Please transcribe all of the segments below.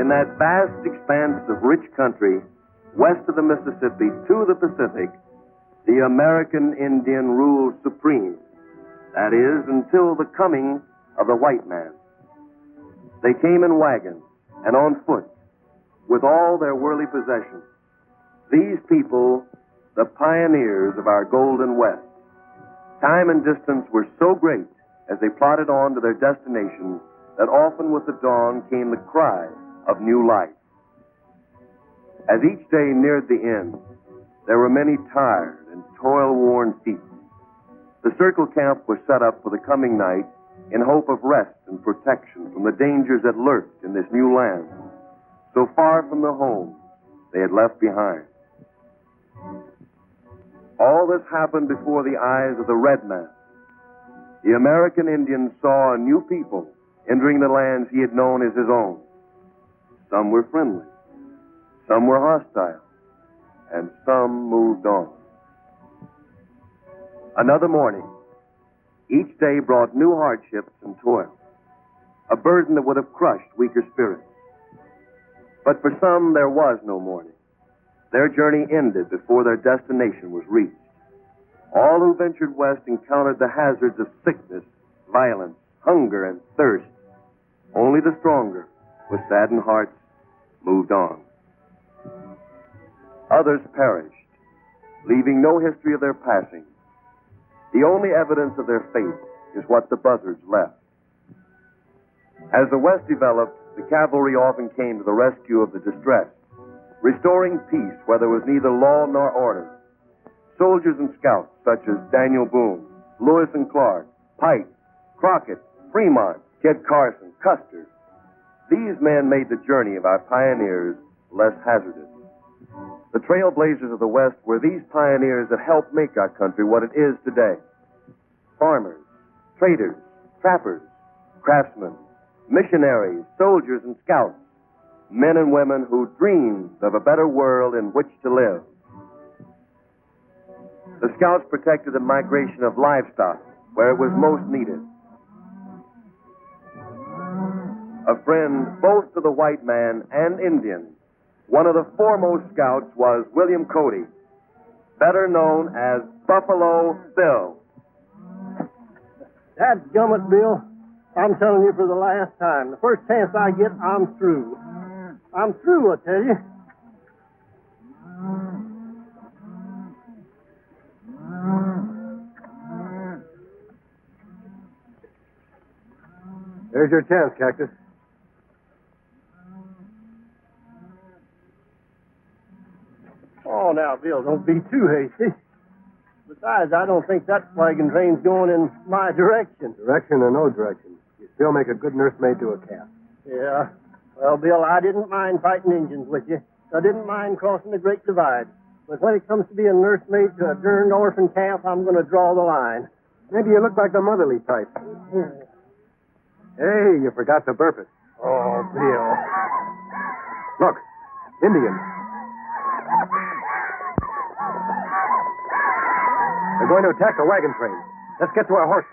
In that vast expanse of rich country, west of the Mississippi to the Pacific, the American Indian rules supreme. That is, until the coming of the white man. They came in wagons and on foot, with all their worldly possessions. These people, the pioneers of our Golden West. Time and distance were so great as they plodded on to their destination that often with the dawn came the cry of new life. As each day neared the end, there were many tired and toil-worn feet. The circle camp was set up for the coming night in hope of rest and protection from the dangers that lurked in this new land, so far from the home they had left behind. All this happened before the eyes of the red man. The American Indian saw a new people entering the lands he had known as his own. Some were friendly, some were hostile, and some moved on. Another morning. Each day brought new hardships and toil, a burden that would have crushed weaker spirits. But for some, there was no morning. Their journey ended before their destination was reached. All who ventured west encountered the hazards of sickness, violence, hunger, and thirst. Only the stronger, with saddened hearts, moved on. Others perished, leaving no history of their passing. The only evidence of their fate is what the buzzards left. As the West developed, the cavalry often came to the rescue of the distressed, restoring peace where there was neither law nor order. Soldiers and scouts such as Daniel Boone, Lewis and Clark, Pike, Crockett, Fremont, Kit Carson, Custer. These men made the journey of our pioneers less hazardous. The trailblazers of the West were these pioneers that helped make our country what it is today. Farmers, traders, trappers, craftsmen, missionaries, soldiers, and scouts. Men and women who dreamed of a better world in which to live. The scouts protected the migration of livestock where it was most needed. A friend both to the white man and Indian, one of the foremost scouts was William Cody, better known as Buffalo Bill. Dadgummit, Bill. I'm telling you for the last time. The first chance I get, I'm through. I'm through, I tell you. There's your chance, Cactus. Oh, now, Bill, don't be too hasty. Besides, I don't think that wagon train's going in my direction. Direction or no direction, you still make a good nursemaid to a calf. Yeah. Well, Bill, I didn't mind fighting Indians with you. I didn't mind crossing the Great Divide. But when it comes to being nursemaid to a darned orphan calf, I'm going to draw the line. Maybe you look like the motherly type. Hey, you forgot to burp it. Oh, Bill. Look, Indians. They're going to attack the wagon train. Let's get to our horses.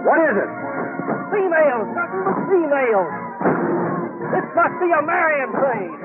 What is it? Females, nothing but females. This must be a marrying train.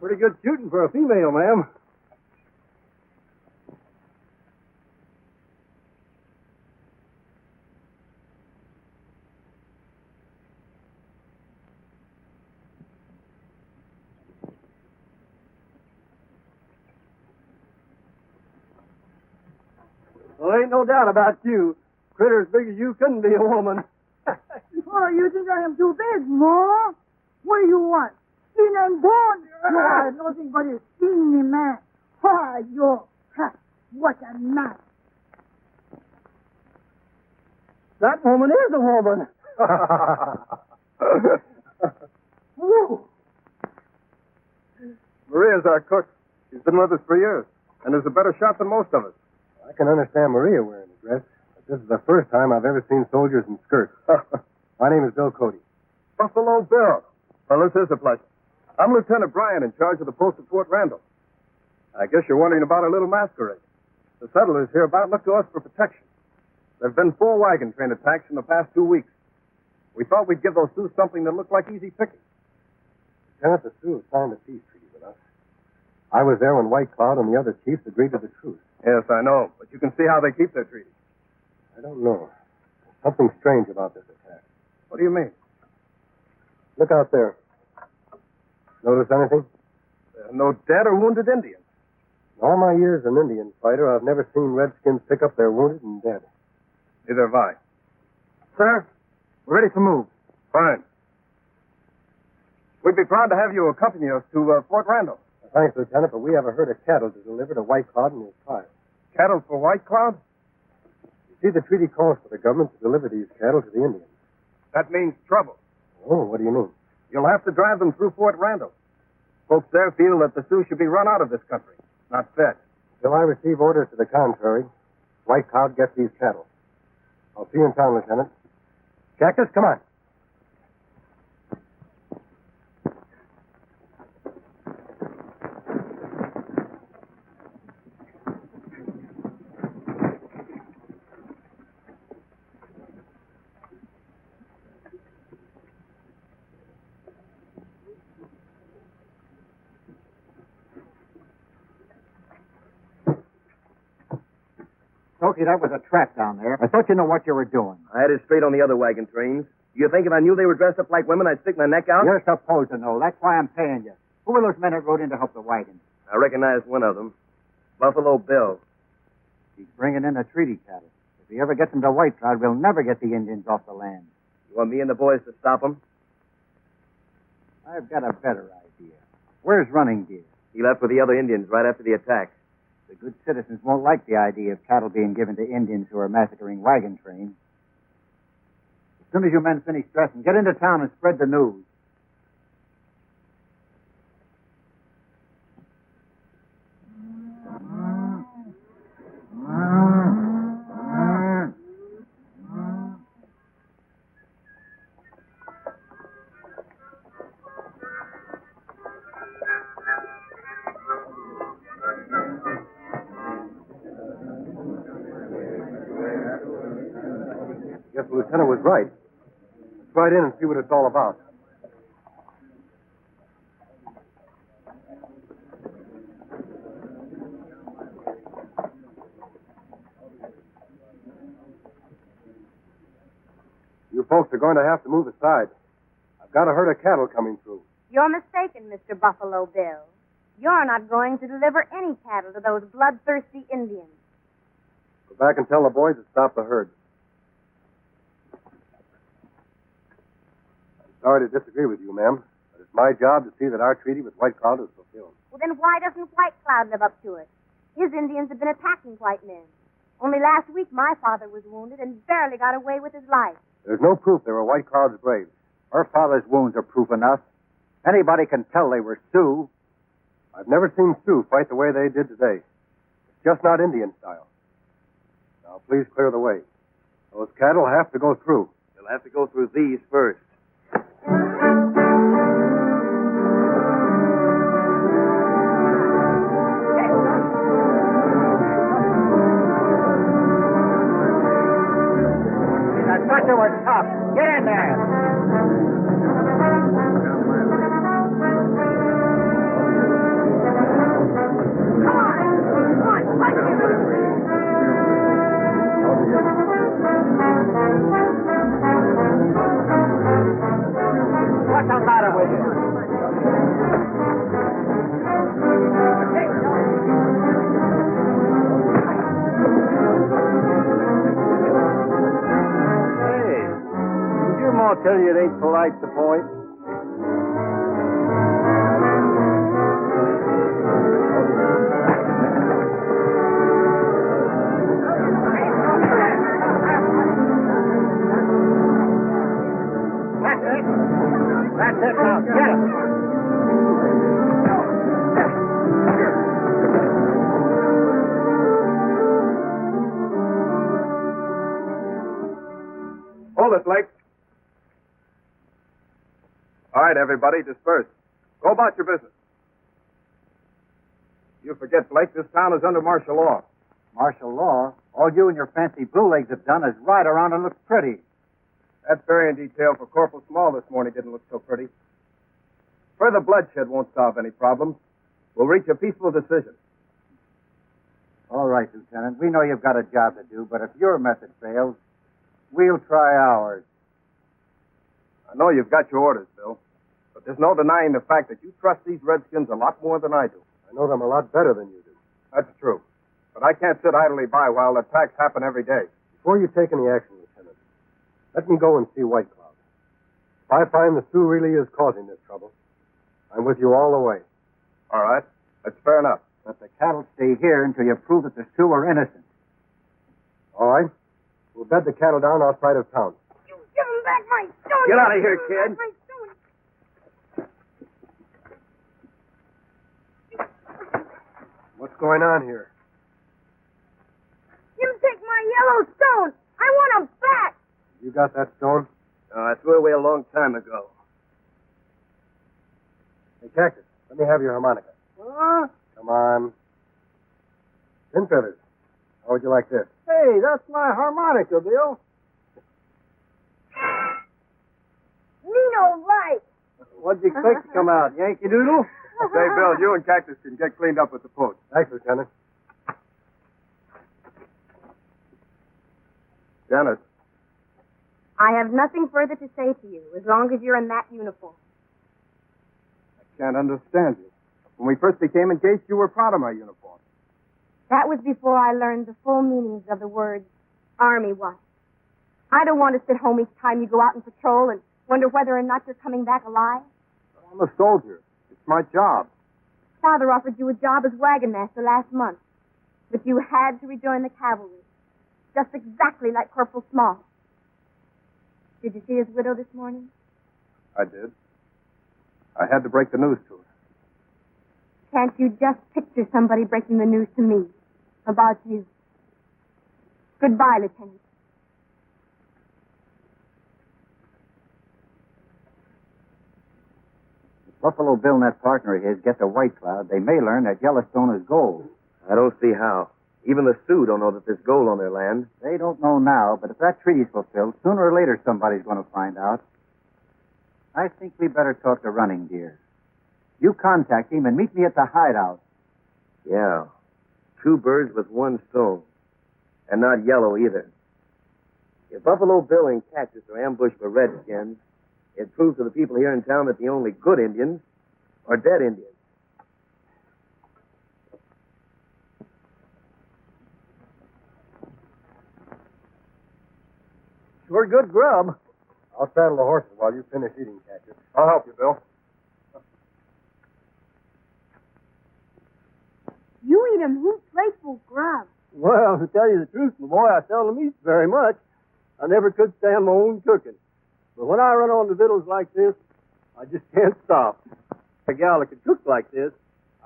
Pretty good shooting for a female, ma'am. Well, ain't no doubt about you. Critter as big as you couldn't be a woman. Oh, you think I am too big, no? What do you want? Skin and bone? You are nothing but a skinny man. Ha, you. Ha, what a man. That woman is a woman. Woo. Maria's our cook. She's been with us for years, and is a better shot than most of us. I can understand Maria wearing a dress, but this is the first time I've ever seen soldiers in skirts. My name is Bill Cody. Buffalo Bill. Well, this is a pleasure. I'm Lieutenant Bryan, in charge of the post at Fort Randall. I guess you're wondering about our little masquerade. The settlers hereabout look to us for protection. There have been 4 wagon train attacks in the past 2 weeks. We thought we'd give those Sioux something that looked like easy picking. Lieutenant, the Sioux signed a peace treaty with us. I was there when White Cloud and the other chiefs agreed to the truce. Yes, I know, but you can see how they keep their treaty. I don't know. There's something strange about this attack. What do you mean? Look out there. Notice anything? There are no dead or wounded Indians. In all my years as an Indian fighter, I've never seen Redskins pick up their wounded and dead. Neither have I. Sir, we're ready to move. Fine. We'd be proud to have you accompany us to Fort Randall. Thanks, Lieutenant, but we have a herd of cattle to deliver to White Cloud and his tribe. Cattle for White Cloud? You see, the treaty calls for the government to deliver these cattle to the Indians. That means trouble. Oh, what do you mean? You'll have to drive them through Fort Randall. Folks there feel that the Sioux should be run out of this country, not fed. Till I receive orders to the contrary, White Cloud gets these cattle. I'll see you in town, Lieutenant. Cactus, come on. Toki, that was a trap down there. I thought you know what you were doing. I had it straight on the other wagon trains. Do you think if I knew they were dressed up like women, I'd stick my neck out? You're supposed to know. That's why I'm paying you. Who were those men that rode in to help the wagon? I recognized one of them. Buffalo Bill. He's bringing in the treaty cattle. If he ever gets them to White Cloud, we'll never get the Indians off the land. You want me and the boys to stop him? I've got a better idea. Where's Running Gear? He left with the other Indians right after the attack. The good citizens won't like the idea of cattle being given to Indians who are massacring wagon trains. As soon as you men finish dressing, get into town and spread the news. Guess the lieutenant was right. Let's ride in and see what it's all about. folks are going to have to move aside. I've got a herd of cattle coming through. You're mistaken, Mr. Buffalo Bill. You're not going to deliver any cattle to those bloodthirsty Indians. Go back and tell the boys to stop the herd. I'm sorry to disagree with you, ma'am, but it's my job to see that our treaty with White Cloud is fulfilled. Well, then why doesn't White Cloud live up to it? His Indians have been attacking white men. Only last week my father was wounded and barely got away with his life. There's no proof they were White Cloud's braves. Her father's wounds are proof enough. Anybody can tell they were Sioux. I've never seen Sioux fight the way they did today. It's just not Indian style. Now, please clear the way. Those cattle have to go through. You'll have to go through these first. I thought you were tough. Get in there. What's the matter with you? Hey, did your ma tell you it ain't polite to point? That's it now. Get him. Hold it, Blake. All right, everybody, disperse. Go about your business. You forget, Blake, this town is under martial law. Martial law? All you and your fancy blue legs have done is ride around and look pretty. That burying detail for Corporal Small this morning didn't look so pretty. Further bloodshed won't solve any problems. We'll reach a peaceful decision. All right, Lieutenant. We know you've got a job to do, but if your method fails, we'll try ours. I know you've got your orders, Bill, but there's no denying the fact that you trust these Redskins a lot more than I do. I know them a lot better than you do. That's true. But I can't sit idly by while attacks happen every day. Before you take any action, Lieutenant, let me go and see White Cloud. If I find the Sioux really is causing this trouble, I'm with you all the way. All right. That's fair enough. Let the cattle stay here until you prove that the Sioux are innocent. All right? We'll bed the cattle down outside of town. You give him back my stone. Get out of here, kid. My stone. What's going on here? Him take my yellow stone. I want him back. You got that stone? I threw it away a long time ago. Hey, Cactus, let me have your harmonica. Huh? Come on. Pin feathers. How would you like this? Hey, that's my harmonica, Bill. Me no right. What'd you expect to come out, Yankee Doodle? Say, Bill, you and Cactus can get cleaned up with the post. Thanks, Lieutenant. Janet, I have nothing further to say to you as long as you're in that uniform. I can't understand you. When we first became engaged, you were proud of my uniform. That was before I learned the full meanings of the words Army wife. I don't want to sit home each time you go out and patrol and wonder whether or not you're coming back alive. I'm a soldier. It's my job. Father offered you a job as wagon master last month, but you had to rejoin the cavalry, just exactly like Corporal Small. Did you see his widow this morning? I did. I had to break the news to her. Can't you just picture somebody breaking the news to me about you? Goodbye, Lieutenant. If Buffalo Bill and that partner of his get to White Cloud, they may learn that Yellowstone is gold. I don't see how. Even the Sioux don't know that there's gold on their land. They don't know now, but if that treaty's fulfilled, sooner or later somebody's going to find out. I think we better talk to Running Deer. You contact him and meet me at the hideout. Yeah. Two birds with one stone. And not yellow either. If Buffalo Bill and Cactus are ambushed by redskins, it proves to the people here in town that the only good Indians are dead Indians. Sure good grub. I'll saddle the horses while you finish eating, Cactus. I'll help you, Bill. You eat 'em heap grateful grub. Well, to tell you the truth, my boy, I seldom eat very much. I never could stand my own cooking. But when I run on to victuals like this, I just can't stop. If a gal that could cook like this,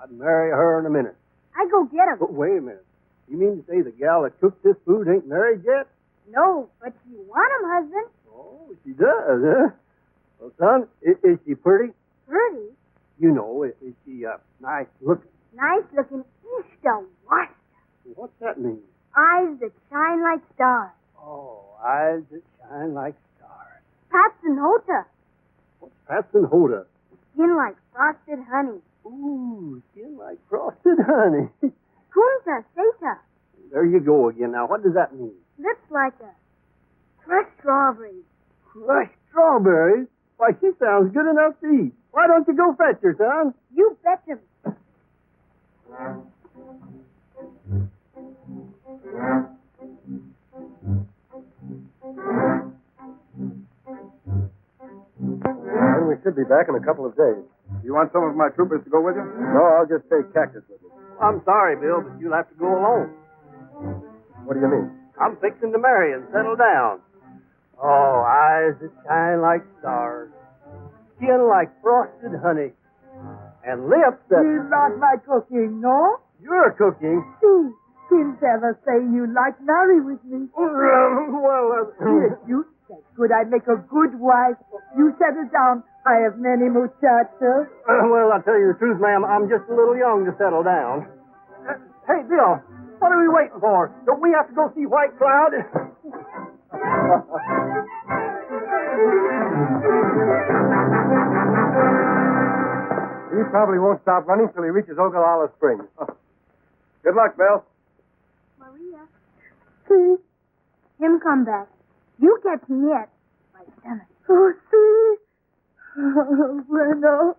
I'd marry her in a minute. I go get 'em. But wait a minute. You mean to say the gal that cooked this food ain't married yet? No, but you want 'em, husband. Oh, she does, huh? Well, son, is she pretty? Pretty. You know, is she nice looking? Nice looking east to west. What's that mean? Eyes that shine like stars. Oh, eyes that shine like stars. Pats and Hota. What's Pats and Hoda? Skin like frosted honey. Ooh, skin like frosted honey. Punta Seta. There you go again. Now, what does that mean? Lips like a crushed strawberry. Crushed strawberries? Why, she sounds good enough to eat. Why don't you go fetch her, son? You betcha. And we should be back in a couple of days. You want some of my troopers to go with you? No, I'll just take Cactus with me. I'm sorry, Bill, but you'll have to go alone. What do you mean? I'm fixing to marry and settle down. Oh, eyes that shine like stars, skin like frosted honey, and lips that... You like my cooking, no? You're cooking. See, didn't ever say you like marry with me. Yes, you. That's good. I'd make a good wife. You settle down. I have many muchachos. Well, I'll tell you the truth, ma'am. I'm just a little young to settle down. Hey, Bill, what are we waiting for? Don't we have to go see White Cloud? He probably won't stop running till he reaches Ogallala Springs. Good luck, Bill. Maria. See? Him come back. You catch him yet. My stomach. Oh, see? Oh, bueno.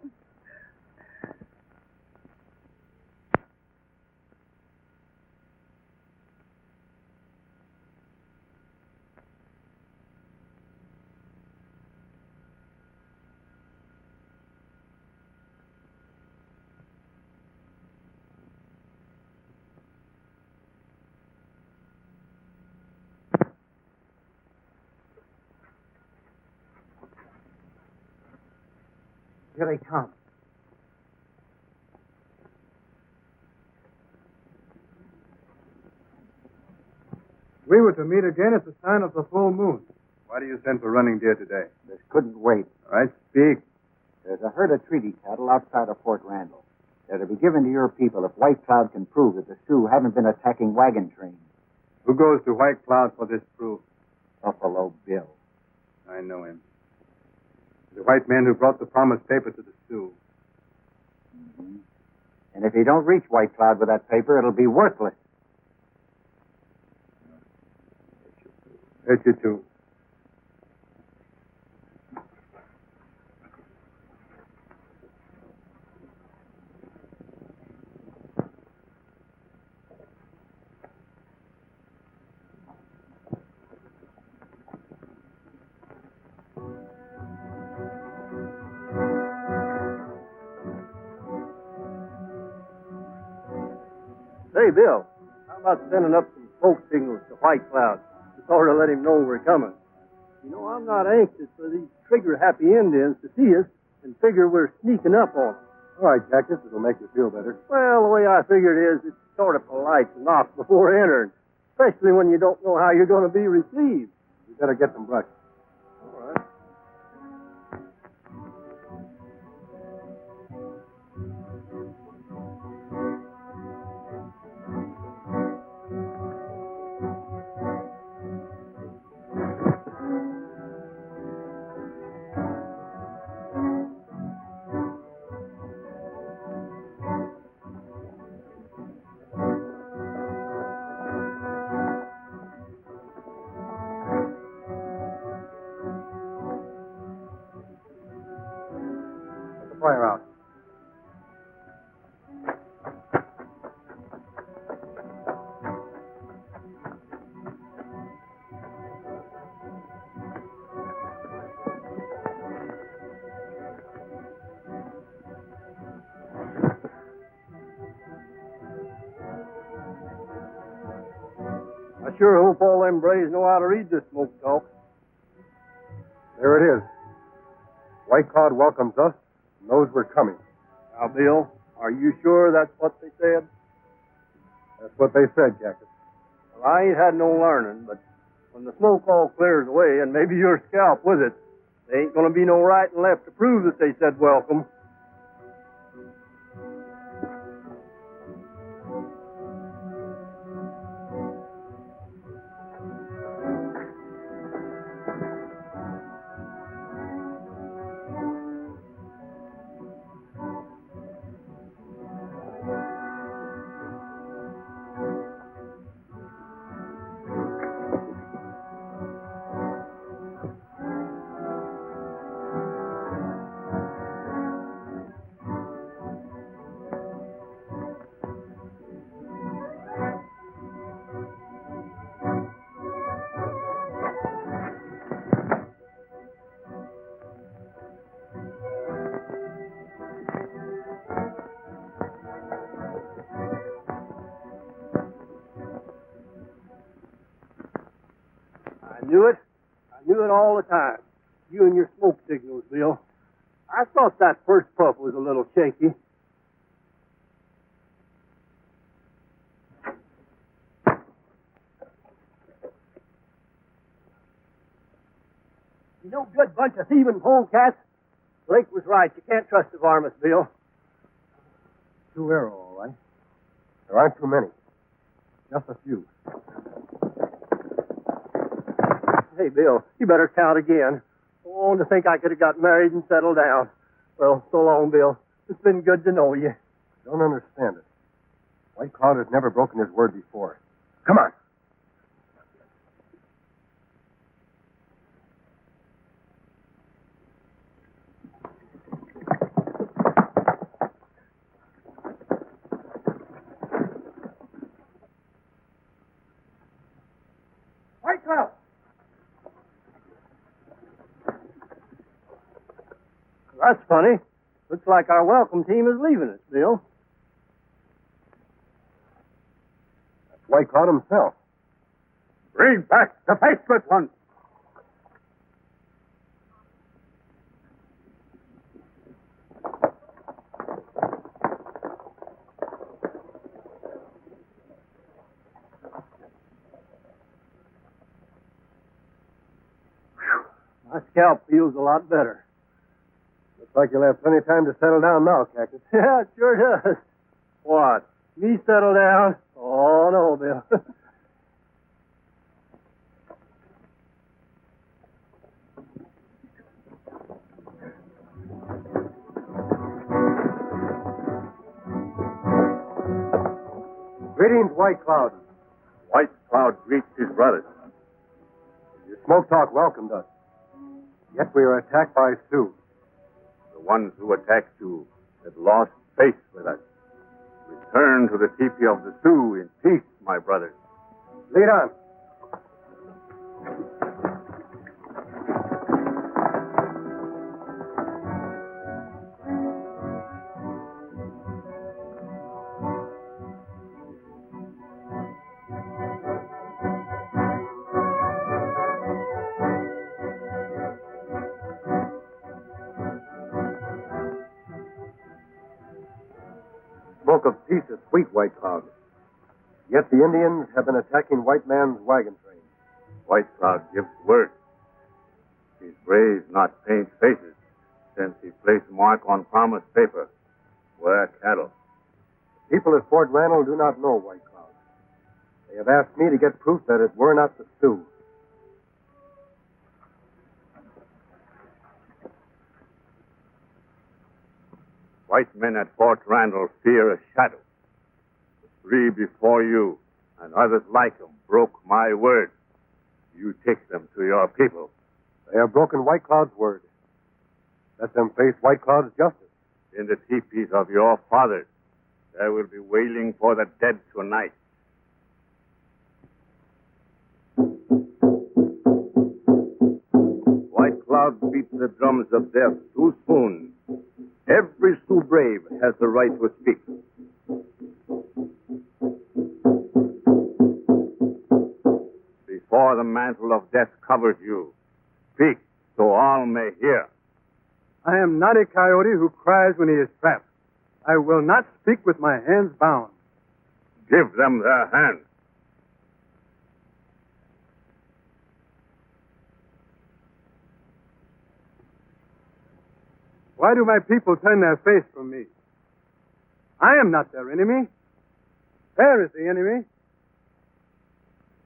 Here they come. We were to meet again at the sign of the full moon. Why do you send for running deer today? This couldn't wait. All right, speak. There's a herd of treaty cattle outside of Fort Randall. They're to be given to your people if White Cloud can prove that the Sioux haven't been attacking wagon trains. Who goes to White Cloud for this proof? Buffalo Bill. I know him. The white man who brought the promised paper to the Sioux. Mm-hmm. And if you don't reach White Cloud with that paper, it'll be worthless. Hurt you too. Hey, Bill, how about sending up some smoke signals to White Cloud to sort of let him know we're coming? You know, I'm not anxious for these trigger-happy Indians to see us and figure we're sneaking up on them. All right, Cactus, it'll make you feel better. Well, the way I figure it is, it's sort of polite to knock before entering, especially when you don't know how you're going to be received. You better get some brush. All right. I sure hope all them braves know how to read this smoke talk. There it is. White Cloud welcomes us, knows we're coming. Now, Bill, are you sure that's what they said? That's what they said, Cactus. Well, I ain't had no learning, but when the smoke all clears away, and maybe your scalp with it, there ain't going to be no right and left to prove that they said welcome. I knew it all the time. You and your smoke signals, Bill. I thought that first puff was a little shaky. You know, good bunch of thieving polecats. Blake was right. You can't trust the varmints, Bill. Two arrow, all right. There aren't too many. Just a few. Hey, Bill, you better count again. Oh, to think I could have got married and settled down. Well, so long, Bill. It's been good to know you. Don't understand it. White Cloud has never broken his word before. Come on. White Cloud! That's funny. Looks like our welcome team is leaving us, Bill. That's White Cloud himself. Bring back the faceless ones. My scalp feels a lot better. Looks like you'll have plenty of time to settle down now, Cactus. Yeah, it sure does. What? Me settle down? Oh, no, Bill. Greetings, White Cloud. White Cloud greets his brothers. Your smoke talk welcomed us. Yet we are attacked by Sioux. The ones who attacked you had lost faith with us. Return to the teepee of the Sioux in peace, my brothers. Lead on. Smoke of peace is sweet, White Cloud. Yet the Indians have been attacking white man's wagon train. White Cloud gives word. His braves not paint faces, since he placed mark on promise paper. Wear cattle. People at Fort Randall do not know White Cloud. They have asked me to get proof that it were not the Sioux. White men at Fort Randall fear a shadow. The three before you and others like them broke my word. You take them to your people. They have broken White Cloud's word. Let them face White Cloud's justice. In the teepees of your fathers, there will be wailing for the dead tonight. White Cloud beats the drums of death too soon. Every Sioux brave has the right to speak. before the mantle of death covers you. Speak, so all may hear. I am not a coyote who cries when he is trapped. I will not speak with my hands bound. Give them their hands. Why do my people turn their face from me? I am not their enemy. Bear is the enemy.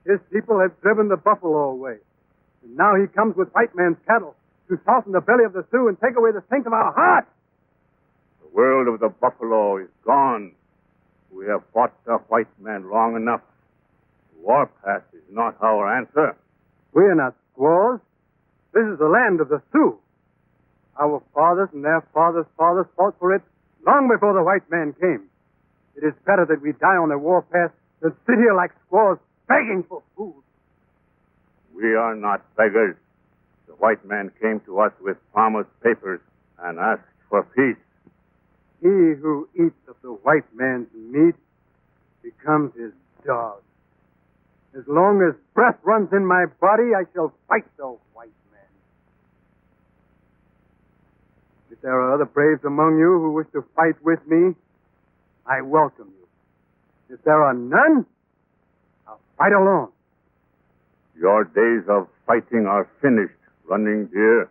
His people have driven the buffalo away. And now he comes with white man's cattle to soften the belly of the Sioux and take away the strength of our hearts. The world of the buffalo is gone. We have fought the white man long enough. Warpath is not our answer. We are not squaws. This is the land of the Sioux. Our fathers and their fathers' fathers fought for it long before the white man came. It is better that we die on the warpath than sit here like squaws begging for food. We are not beggars. The white man came to us with promised papers and asked for peace. He who eats of the white man's meat becomes his dog. As long as breath runs in my body, I shall fight the white man. If there are other braves among you who wish to fight with me, I welcome you. If there are none, I'll fight alone. Your days of fighting are finished, Running Deer.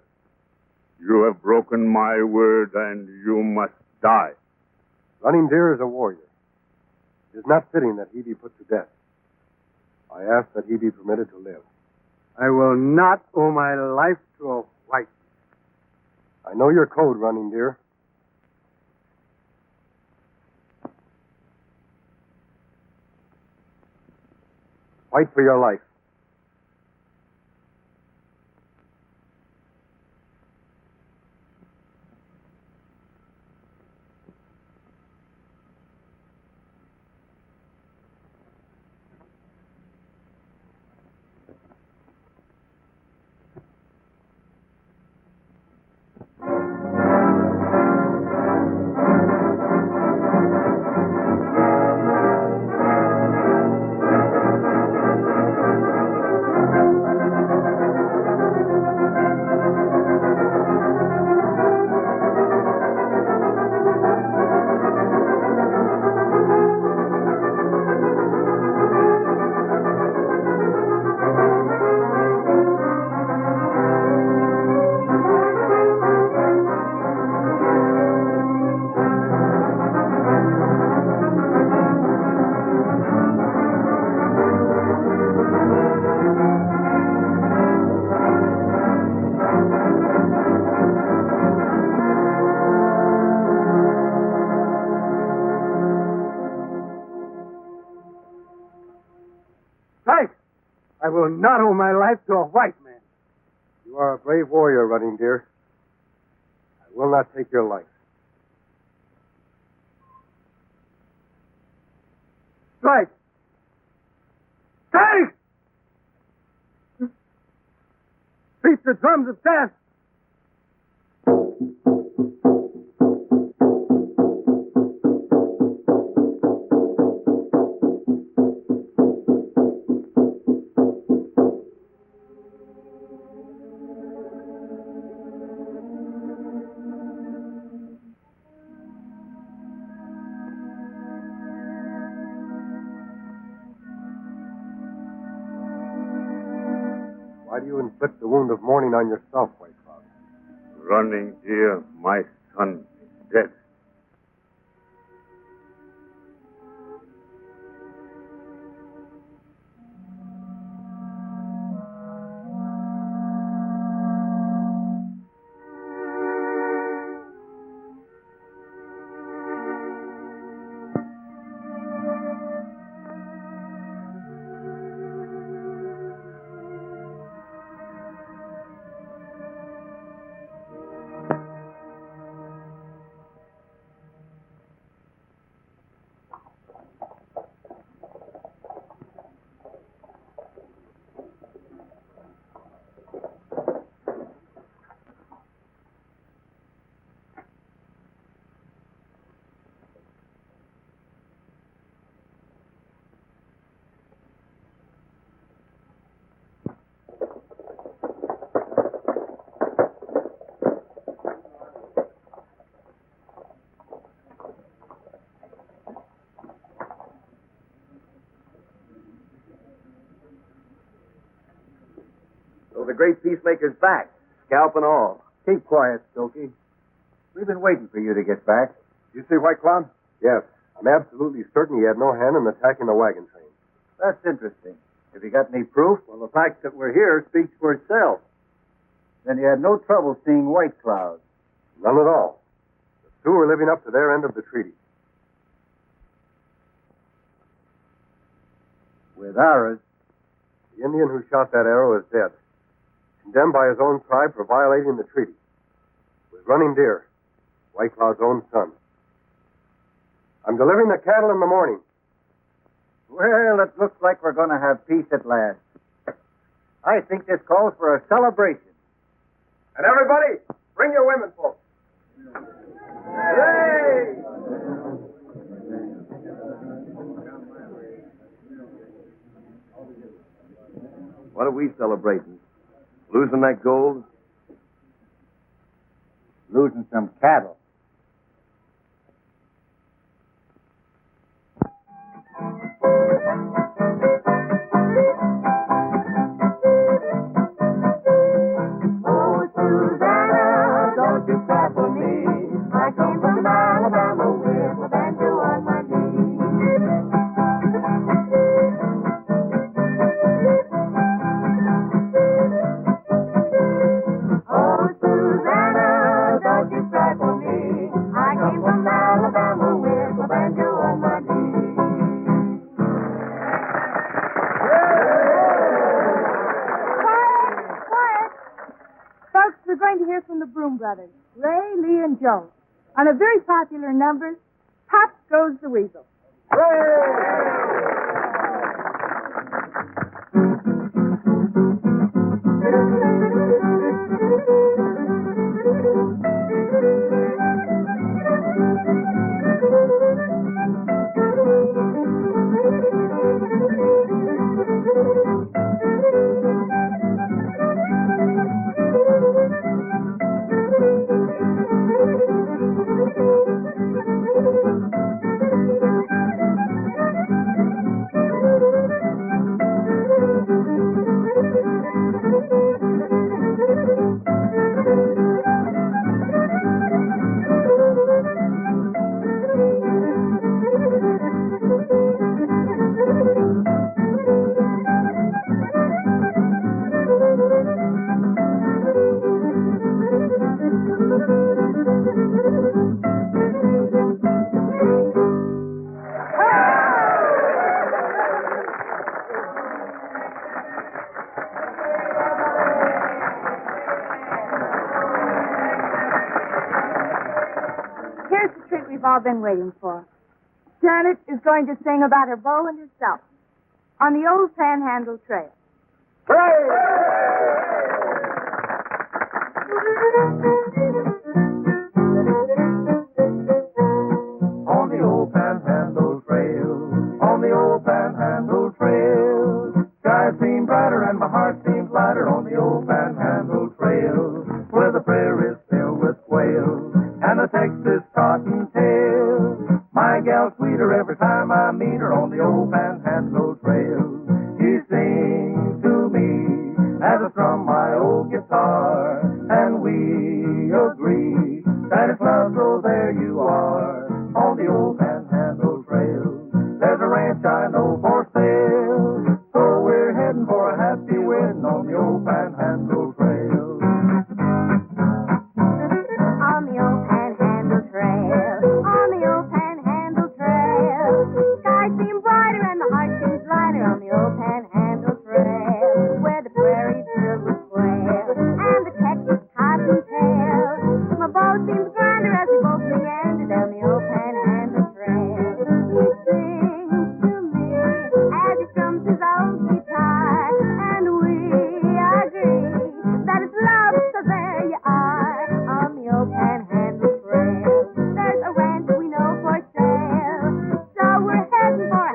You have broken my word, and you must die. Running Deer is a warrior. It is not fitting that he be put to death. I ask that he be permitted to live. I will not owe my life to a white. I know your code, Running Deer. Fight for your life. I will not owe my life to a white man. You are a brave warrior, Running Deer. I will not take your life. Strike! Strike! Beat the drums of death! Why do you inflict the wound of mourning on yourself, White Cloud? Running Deer, my son is dead. the great peacemaker's back, scalp and all. Keep quiet, Stokey. We've been waiting for you to get back. You see White Cloud? Yes. I'm absolutely certain he had no hand in attacking the wagon train. That's interesting. Have you got any proof? Well, the fact that we're here speaks for itself. Then you had no trouble seeing White Cloud. None at all. The Sioux are living up to their end of the treaty. With ours, The Indian who shot that arrow is dead, condemned by his own tribe for violating the treaty. With Running Deer, White Cloud's own son. I'm delivering the cattle in the morning. well, it looks like we're going to have peace at last. I think this calls for a celebration. And everybody, bring your women folks. Hooray! What are we celebrating? Losing that gold? Losing some cattle. Oh, Susanna, don't you cry for me. I came from Alabama with a banjo on my knee. Oh, Susanna, don't you cry for me. I came from Alabama with a banjo on my knee. Quiet! Folks, we're going to hear from the Broom Brothers, Ray, Lee, and Joe, on a very popular number, Pop Goes the Weasel. Here's the treat we've all been waiting for. Janet is going to sing about her beau and herself on the old Panhandle Trail. On the old Panhandle Trail, on the old Panhandle Trail, skies seem brighter and my heart seems lighter on the old Panhandle Trail, where the prairie's filled with quail and the Texas cottontail. My gal's sweeter every time I meet her on the old Panhandle Trail. She sings to me as I strum my old guitar, and we agree that it's love, so there you are on the old Panhandle Trail. There's a ranch I know for sale, so we're heading for a happy wedding on the old Panhandle Trail. On the old Panhandle Trail, on the old Panhandle Trail, skies seem brighter and the heart seems lighter on the old Panhandle Trail, where the prairie's filled with quail and the Texas cottontail. My boat seems grander as we both meander down the old Panhandle Trail. He sings to me as he strums his old guitar, and we agree that it's love, so there you are on the old Panhandle Trail. There's a ranch we know for sale, so we're heading for a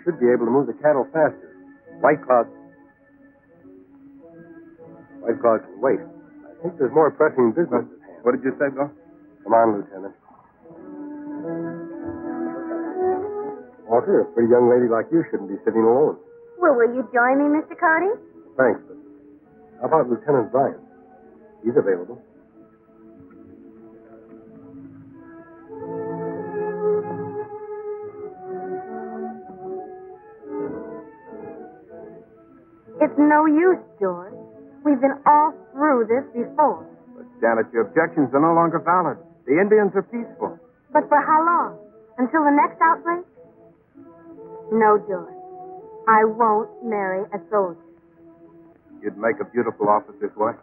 should be able to move the cattle faster. White Cloud can wait. I think there's more pressing business at hand. What did you say, Bill? Come on, Lieutenant. Walter, a pretty young lady like you shouldn't be sitting alone. Well, will you join me, Mr. Cody? Thanks, but how about Lieutenant Bryan? He's available. It's no use, George. We've been all through this before. But, Janet, your objections are no longer valid. The Indians are peaceful. But for how long? Until the next outbreak? No, George. I won't marry a soldier. You'd make a beautiful officer's wife.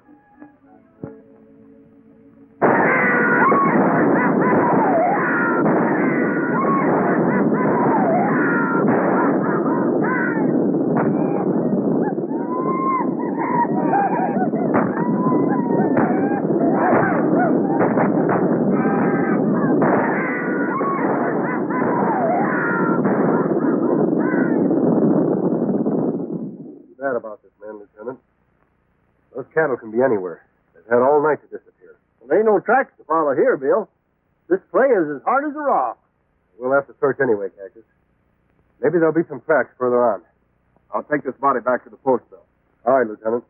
About this man, Lieutenant. Those cattle can be anywhere. They've had all night to disappear. Well, there ain't no tracks to follow here, Bill. This clay is as hard as a rock. We'll have to search anyway, Cactus. Maybe there'll be some tracks further on. I'll take this body back to the post, Bill. All right, Lieutenant.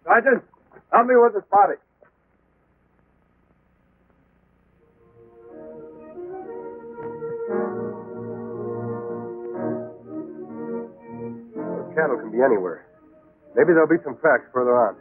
Sergeant, help me with this body. Cattle can be anywhere. Maybe there'll be some tracks further on.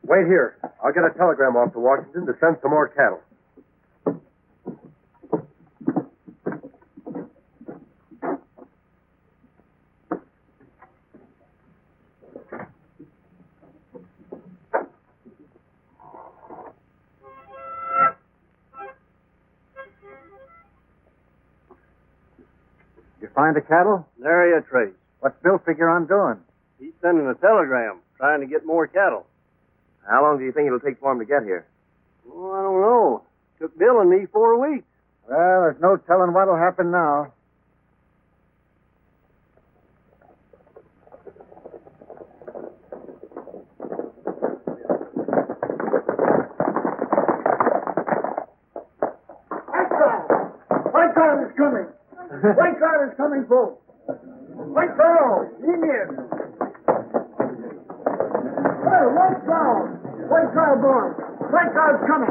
Wait here. I'll get a telegram off to Washington to send some more cattle. You find the cattle? Nary a trace. What's Bill figure on doing? He's sending a telegram, trying to get more cattle. How long do you think it'll take for him to get here? Oh, I don't know. Took Bill and me 4 weeks. Well, there's no telling what'll happen now. White Cloud is coming. White Cloud is coming, folks. White Cloud, in here. Hey, White Cloud. White Cloud, boys. White Cloud's coming.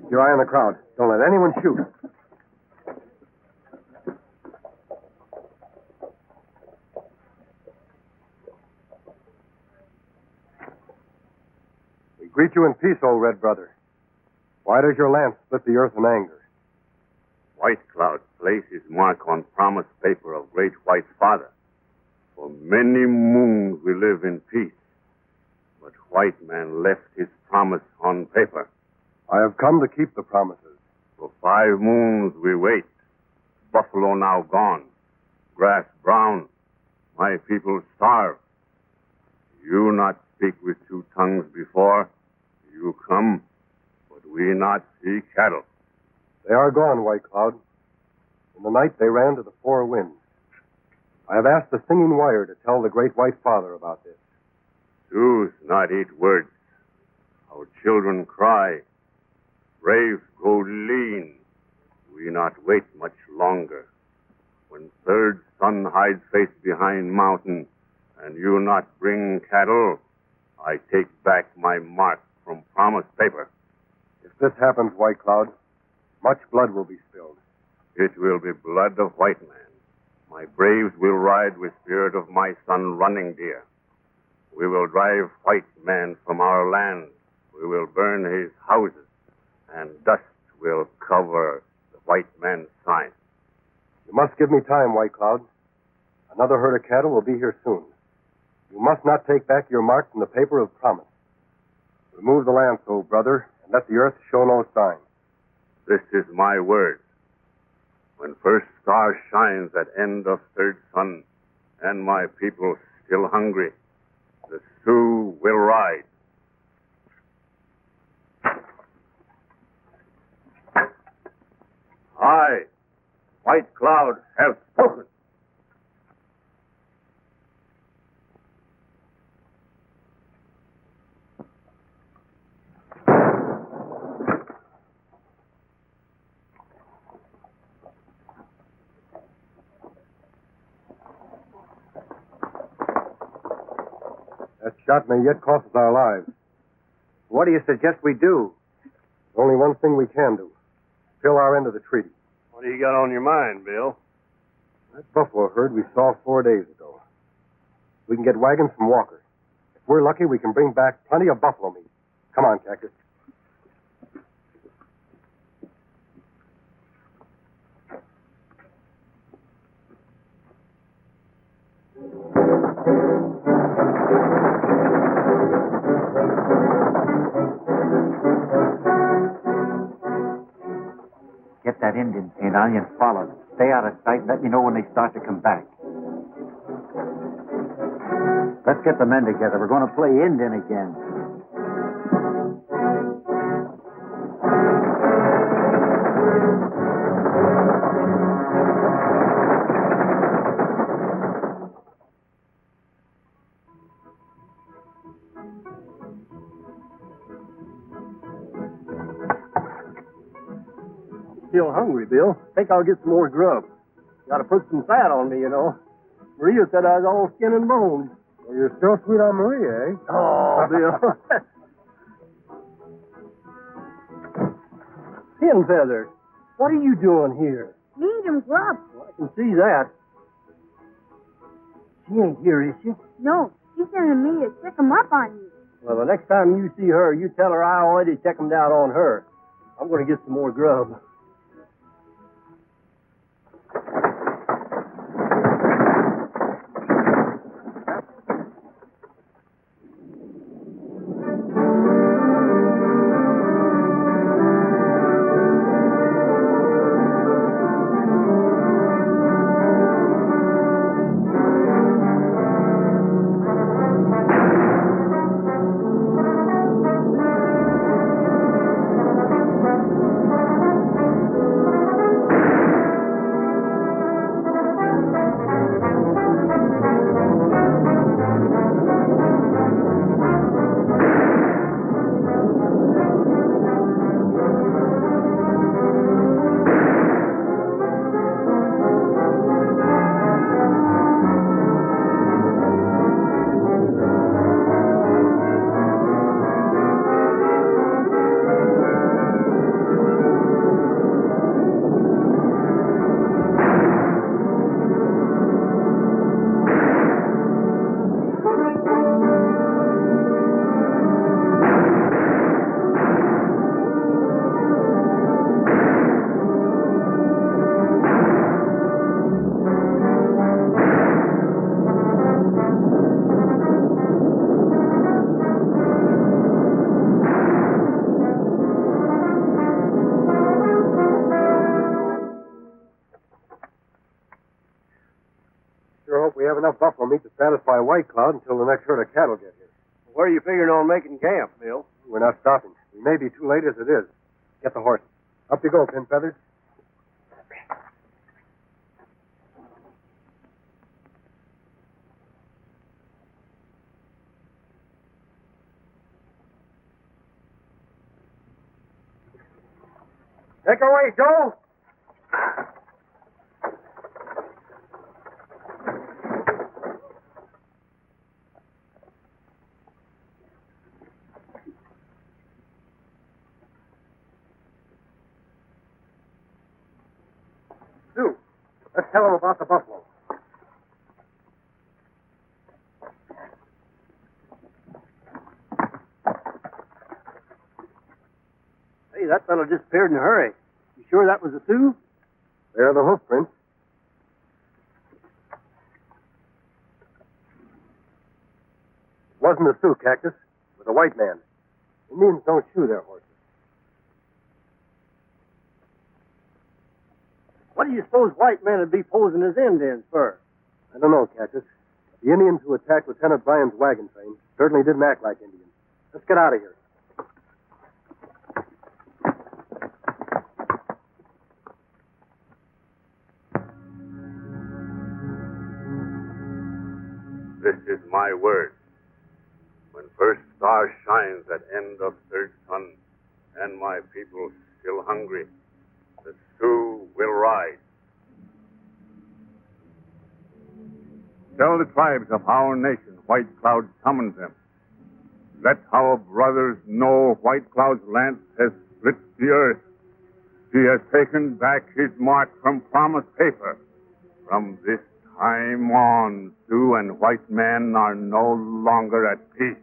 Keep your eye on the crowd. Don't let anyone shoot. We greet you in peace, old red brother. Why does your lance split the earth in anger? White Cloud placed his mark on promise paper of great white father. For many moons we live in peace. But white man left his promise on paper. I have come to keep the promises. For 5 moons we wait. Buffalo now gone. Grass brown. My people starve. You not speak with 2 tongues before. You come, but we not see cattle. They are gone, White Cloud. In the night they ran to the 4 winds. I have asked the singing wire to tell the great white father about this. Sioux not eat words. Our children cry. Braves grow lean. We not wait much longer. When third son hides face behind mountain, and you not bring cattle, I take back my mark from promise paper. If this happens, White Cloud, much blood will be spilled. It will be blood of white man. My braves will ride with spirit of my son Running Deer. We will drive white man from our land. We will burn his houses, and dust will cover the white man's sign. You must give me time, White Cloud. Another herd of cattle will be here soon. You must not take back your mark from the paper of promise. Remove the lancel, brother, and let the earth show no sign. This is my word. When first star shines at end of third sun, and my people still hungry, the Sioux will ride. I, White Cloud, have spoken. That shot may yet cost us our lives. What do you suggest we do? There's only one thing we can do. Fill our end of the treaty. What do you got on your mind, Bill? That buffalo herd we saw 4 days ago. We can get wagons from Walker. If we're lucky, we can bring back plenty of buffalo meat. Come on, Cactus. Get that Indian paint on you and follow them. Stay out of sight. Let me know when they start to come back. Let's get the men together. We're going to play Indian again. Still hungry, Bill. Think I'll get some more grub. Got to put some fat on me, you know. Maria said I was all skin and bones. Well, you're still sweet on Maria, eh? Oh, Bill. Pin Feather, what are you doing here? Need him grub. I can see that. She ain't here, is she? No, she's sending me to check him up on you. Well, the next time you see her, you tell her I already checked him down on her. I'm going to get some more grub. We have enough buffalo meat to satisfy White Cloud until the next herd of cattle get here. Where are you figuring on making camp, Bill? We're not stopping. We may be too late as it is. Get the horses. Up you go, Pin Feathers. Take her away, Joe. Sioux, let's tell him about the buffalo. Hey, that fellow disappeared in a hurry. You sure that was a Sioux? There are the hoof prints. It wasn't a Sioux, Cactus. It was a white man. Indians don't shoe their horses. What do you suppose white men would be posing as Indians for? I don't know, Cactus. The Indians who attacked Lieutenant Bryan's wagon train certainly didn't act like Indians. Let's get out of here. This is my word. When first star shines at end of third sun, and my people still hungry, the Sioux will rise. Tell the tribes of our nation White Cloud summons them. Let our brothers know White Cloud's lance has split the earth. He has taken back his mark from promised paper. From this time on, Sioux and white men are no longer at peace.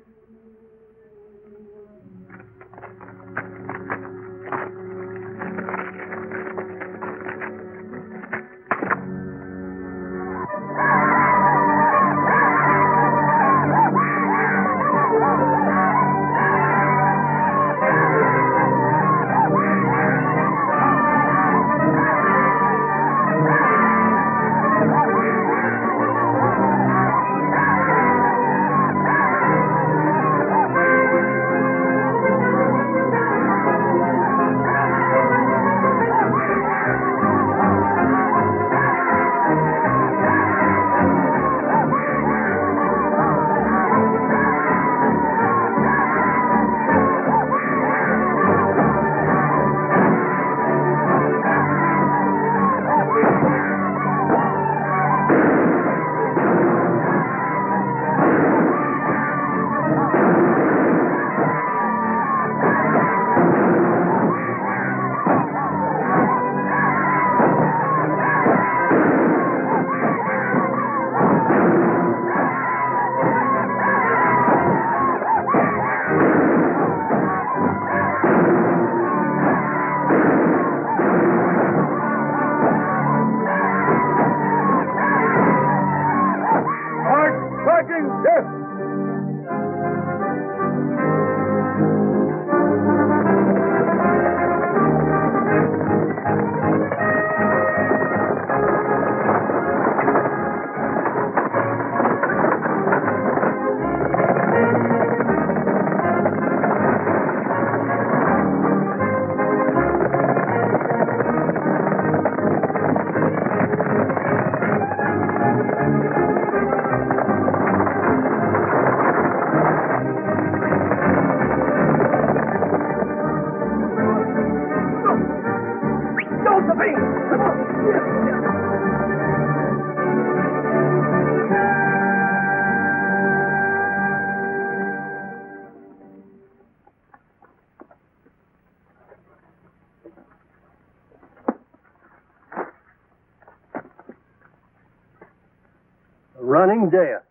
Running death.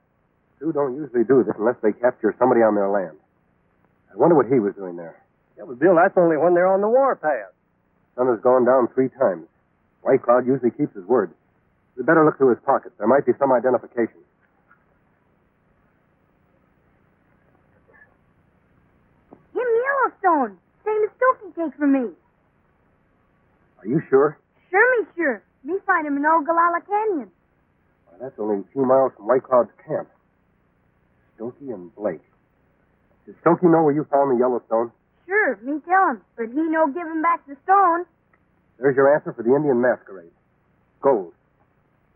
Sioux don't usually do this unless they capture somebody on their land. I wonder what he was doing there. Yeah, but Bill, that's only when they're on the warpath. Sun has gone down 3 times. White Cloud usually keeps his word. We better look through his pockets. There might be some identification. Him Yellowstone. Same as Stokey take for me. Are you sure? Sure. Me find him in Ogallala Canyon. Well, that's only a few miles from White Cloud's camp. Stokey and Blake. Did Stokey know where you found the Yellowstone? Sure, me tell him, but he no give him back the stone. There's your answer for the Indian masquerade. Gold.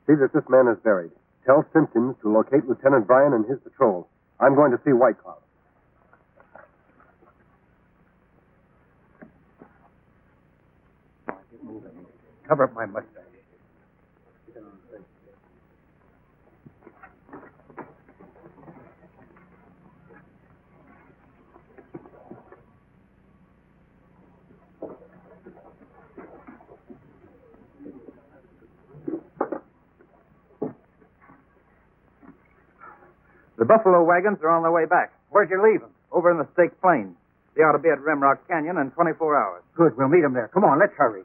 See that this man is buried. Tell Simpkins to locate Lieutenant Bryan and his patrol. I'm going to see White Cloud. cover up my mustache. The buffalo wagons are on their way back. Where'd you leave them? Over in the Staked Plains. They ought to be at Rimrock Canyon in 24 hours. Good, we'll meet them there. Come on, let's hurry.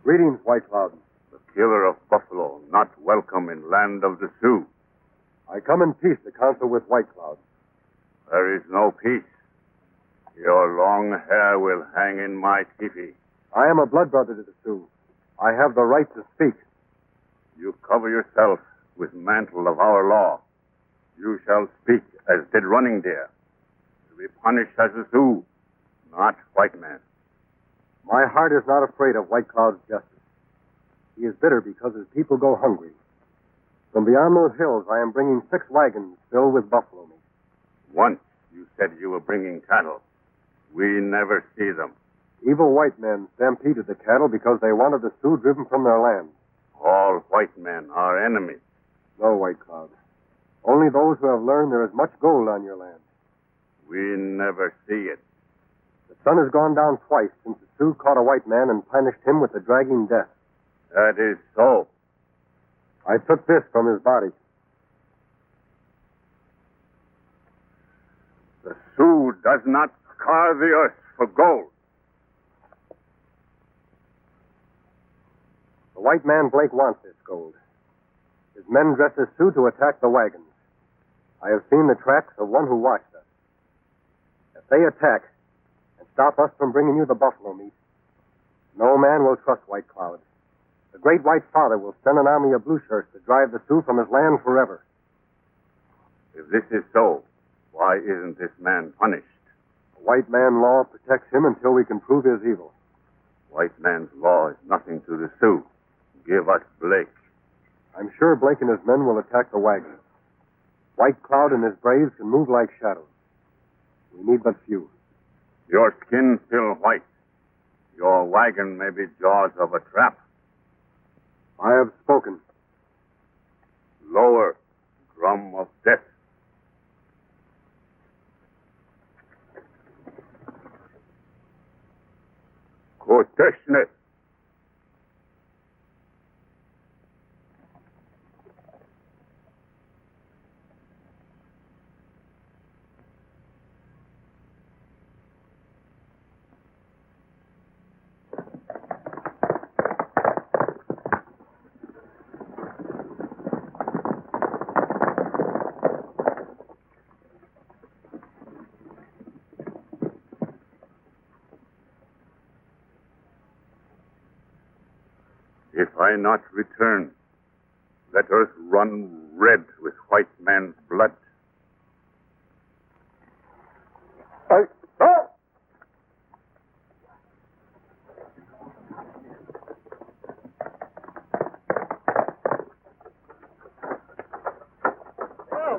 Greetings, White Cloud. The killer of buffalo, not welcome in land of the Sioux. I come in peace to counsel with White Cloud. There is no peace. Your long hair will hang in my teepee. I am a blood brother to the Sioux. I have the right to speak. You cover yourself with mantle of our law. You shall speak as did Running Deer, to be punished as a Sioux, not white man. My heart is not afraid of White Cloud's justice. He is bitter because his people go hungry. From beyond those hills, I am bringing 6 wagons filled with buffalo meat. Once you said you were bringing cattle. We never see them. Evil white men stampeded the cattle because they wanted the Sioux driven from their land. All white men are enemies. No, White Cloud. Only those who have learned there is much gold on your land. We never see it. The sun has gone down twice since the Sioux caught a white man and punished him with a dragging death. That is so. I took this from his body. The Sioux does not scar the earth for gold. The white man Blake wants this gold. His men dress as Sioux to attack the wagons. I have seen the tracks of one who watched us. If they attack and stop us from bringing you the buffalo meat, no man will trust White Cloud. The great white father will send an army of blue shirts to drive the Sioux from his land forever. If this is so, why isn't this man punished? The white man law protects him until we can prove his evil. White man's law is nothing to the Sioux. Give us Blake. I'm sure Blake and his men will attack the wagons. White Cloud and his braves can move like shadows. We need but few. Your skin still white. Your wagon may be jaws of a trap. I have spoken. Lower, drum of death. Koteshne. If I not return, let earth run red with white man's blood. Well,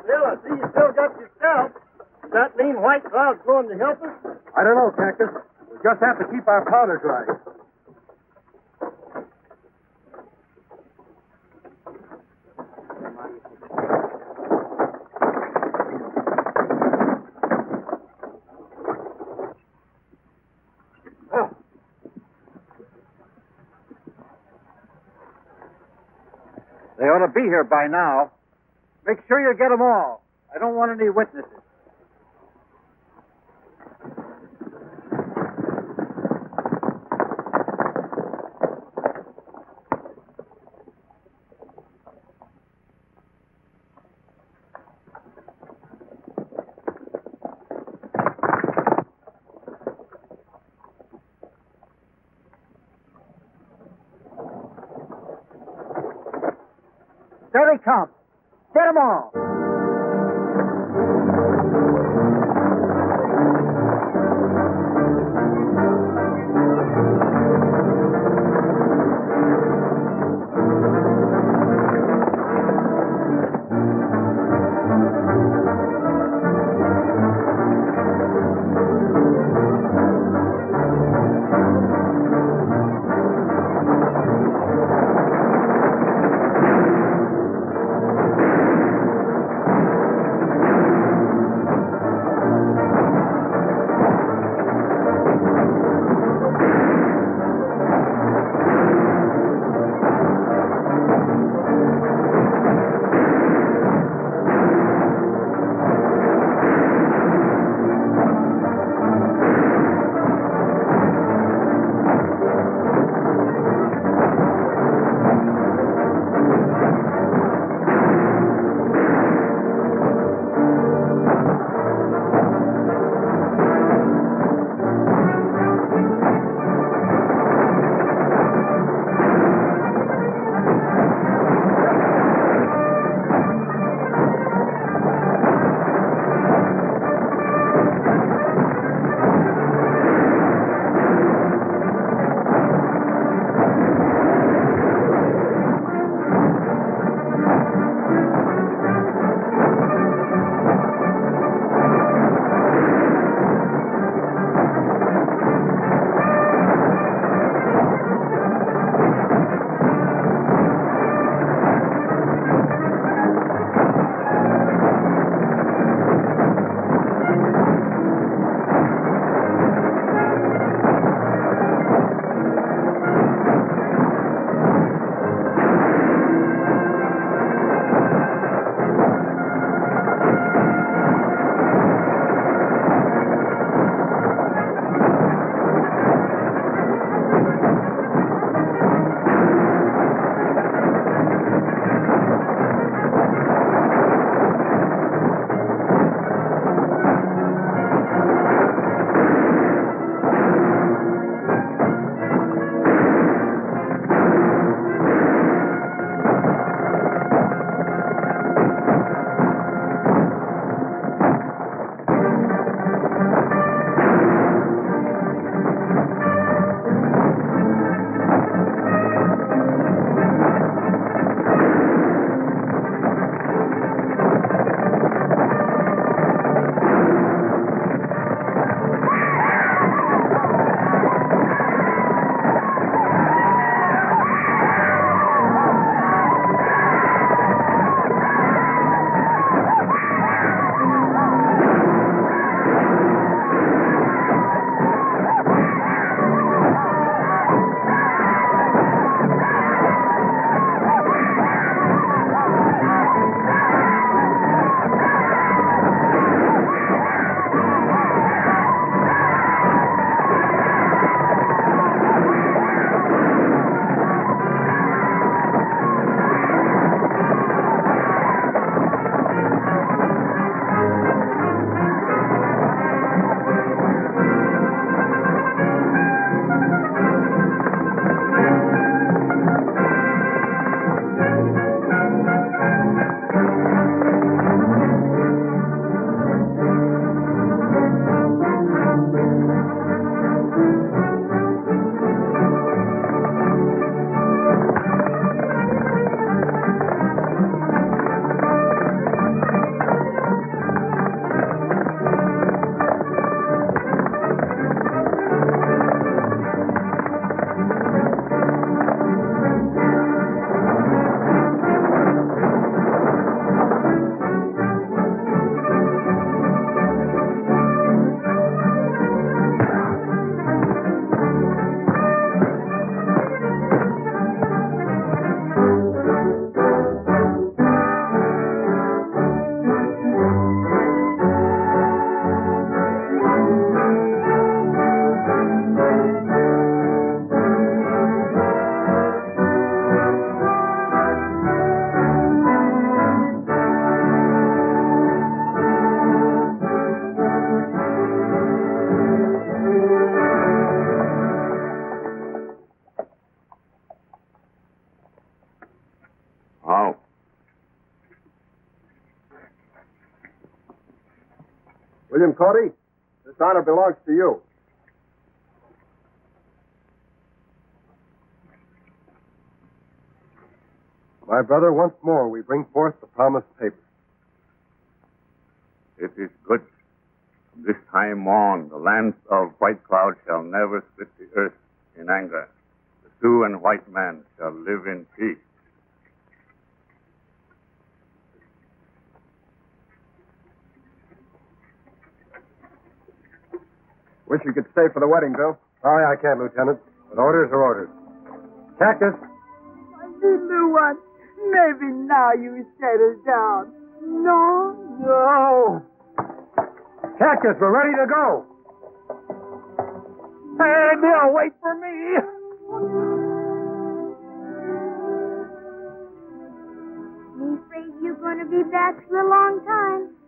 Bill, I see you still got your scalp. Does that mean White Cloud's going to help us? I don't know, Cactus. We just have to keep our powder dry. They ought to be here by now. Make sure you get them all. I don't want any witnesses. There they come. Get 'em all. William Cody, this honor belongs to you. My brother, once more we bring forth the promised papers. It is good. From this time on, the lands of White Cloud shall never split the earth in anger. The Sioux and white man shall live in peace. Wish you could stay for the wedding, Bill. Sorry I can't, Lieutenant. But orders are orders. Cactus. My little one, maybe now you settle down. No? No. Cactus, we're ready to go. Hey, Bill, wait for me. Me afraid you're going to be back for a long time.